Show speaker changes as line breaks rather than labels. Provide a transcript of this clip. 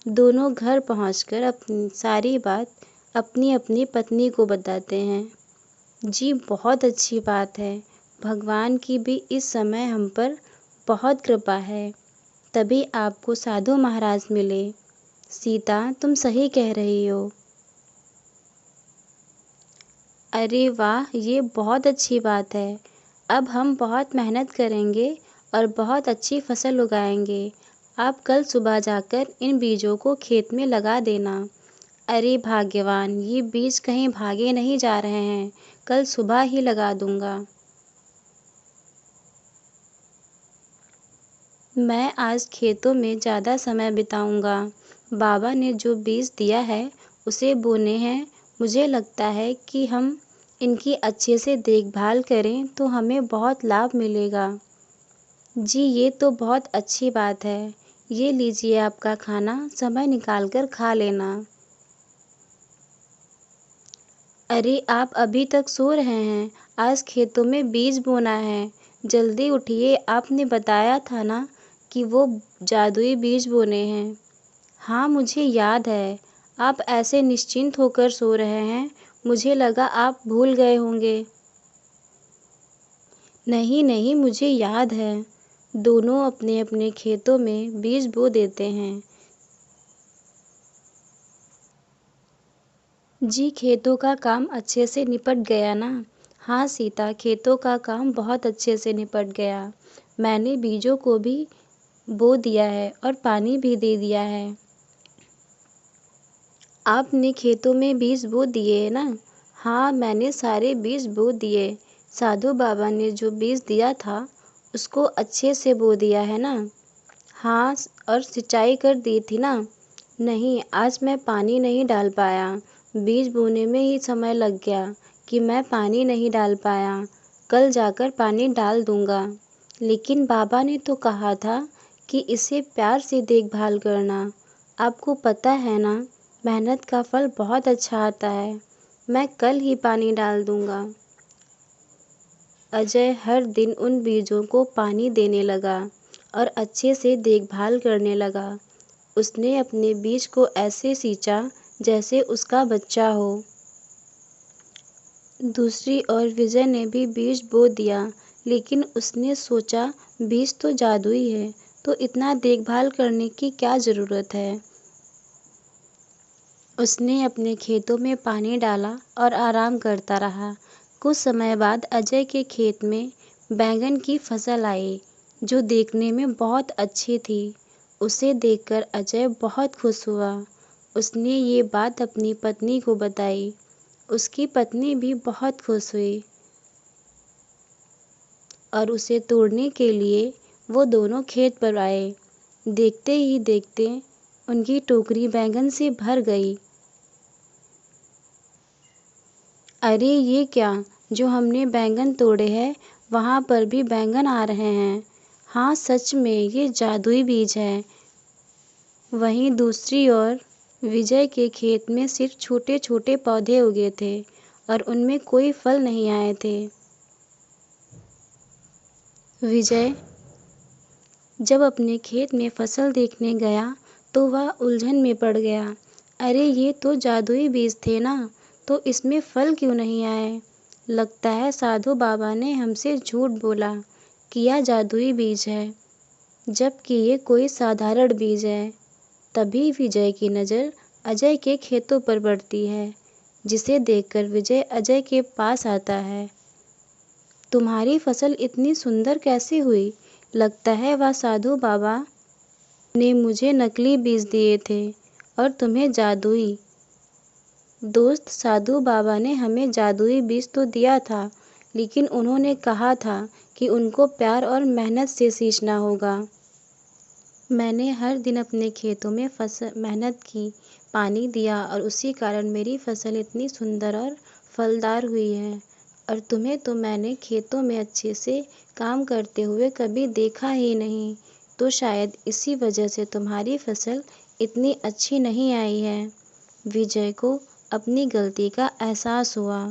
दोनों घर पहुंचकर अपनी सारी बात अपनी अपनी पत्नी को बताते हैं। जी बहुत अच्छी बात है। भगवान की भी इस समय हम पर बहुत कृपा है, तभी आपको साधु महाराज मिले। सीता, तुम सही कह रही हो। अरे वाह, ये बहुत अच्छी बात है। अब हम बहुत मेहनत करेंगे और बहुत अच्छी फसल उगाएंगे। आप कल सुबह जाकर इन बीजों को खेत में लगा देना। अरे भाग्यवान, ये बीज कहीं भागे नहीं जा रहे हैं। कल सुबह ही लगा दूंगा। मैं आज खेतों में ज़्यादा समय बिताऊंगा। बाबा ने जो बीज दिया है उसे बोने हैं। मुझे लगता है कि हम इनकी अच्छे से देखभाल करें तो हमें बहुत लाभ मिलेगा। जी ये तो बहुत अच्छी बात है। ये लीजिए आपका खाना, समय निकाल कर खा लेना। अरे आप अभी तक सो रहे हैं? आज खेतों में बीज बोना है। जल्दी उठिए, आपने बताया था ना कि वो जादुई बीज बोने हैं। हाँ मुझे याद है। आप ऐसे निश्चिंत होकर सो रहे हैं, मुझे लगा आप भूल गए होंगे। नहीं नहीं, मुझे याद है। दोनों अपने अपने खेतों में बीज बो देते हैं। जी खेतों का काम अच्छे से निपट गया ना? हाँ सीता, खेतों का काम बहुत अच्छे से निपट गया। मैंने बीजों को भी बो दिया है और पानी भी दे दिया है। आपने खेतों में बीज बो दिए ना? हाँ मैंने सारे बीज बो दिए। साधु बाबा ने जो बीज दिया था उसको अच्छे से बो दिया है ना? हाँ और सिंचाई कर दी थी ना? नहीं, आज मैं पानी नहीं डाल पाया। बीज बोने में ही समय लग गया कि मैं पानी नहीं डाल पाया। कल जाकर पानी डाल दूंगा। लेकिन बाबा ने तो कहा था कि इसे प्यार से देखभाल करना। आपको पता है ना, मेहनत का फल बहुत अच्छा आता है। मैं कल ही पानी डाल दूंगा। अजय हर दिन उन बीजों को पानी देने लगा और अच्छे से देखभाल करने लगा। उसने अपने बीज को ऐसे सींचा जैसे उसका बच्चा हो। दूसरी ओर विजय ने भी बीज बो दिया, लेकिन उसने सोचा बीज तो जादुई है, तो इतना देखभाल करने की क्या ज़रूरत है। उसने अपने खेतों में पानी डाला और आराम करता रहा। कुछ समय बाद अजय के खेत में बैंगन की फसल आई, जो देखने में बहुत अच्छी थी। उसे देखकर अजय बहुत खुश हुआ। उसने ये बात अपनी पत्नी को बताई। उसकी पत्नी भी बहुत खुश हुई और उसे तोड़ने के लिए वो दोनों खेत पर आए। देखते ही देखते उनकी टोकरी बैंगन से भर गई। अरे ये क्या, जो हमने बैंगन तोड़े हैं वहाँ पर भी बैंगन आ रहे हैं। हाँ सच में ये जादुई बीज है। वहीं दूसरी ओर विजय के खेत में सिर्फ छोटे छोटे पौधे उगे थे और उनमें कोई फल नहीं आए थे। विजय जब अपने खेत में फसल देखने गया तो वह उलझन में पड़ गया। अरे ये तो जादुई बीज थे ना, तो इसमें फल क्यों नहीं आए? लगता है साधु बाबा ने हमसे झूठ बोला कि यह जादुई बीज है, जबकि ये कोई साधारण बीज है। तभी विजय की नज़र अजय के खेतों पर पड़ती है, जिसे देखकर विजय अजय के पास आता है। तुम्हारी फसल इतनी सुंदर कैसे हुई? लगता है वह साधु बाबा ने मुझे नकली बीज दिए थे और तुम्हें जादुई। दोस्त, साधु बाबा ने हमें जादुई बीज तो दिया था, लेकिन उन्होंने कहा था कि उनको प्यार और मेहनत से सींचना होगा। मैंने हर दिन अपने खेतों में फसल मेहनत की, पानी दिया और उसी कारण मेरी फसल इतनी सुंदर और फलदार हुई है। और तुम्हें तो मैंने खेतों में अच्छे से काम करते हुए कभी देखा ही नहीं, तो शायद इसी वजह से तुम्हारी फसल इतनी अच्छी नहीं आई है। विजय को अपनी गलती का एहसास हुआ।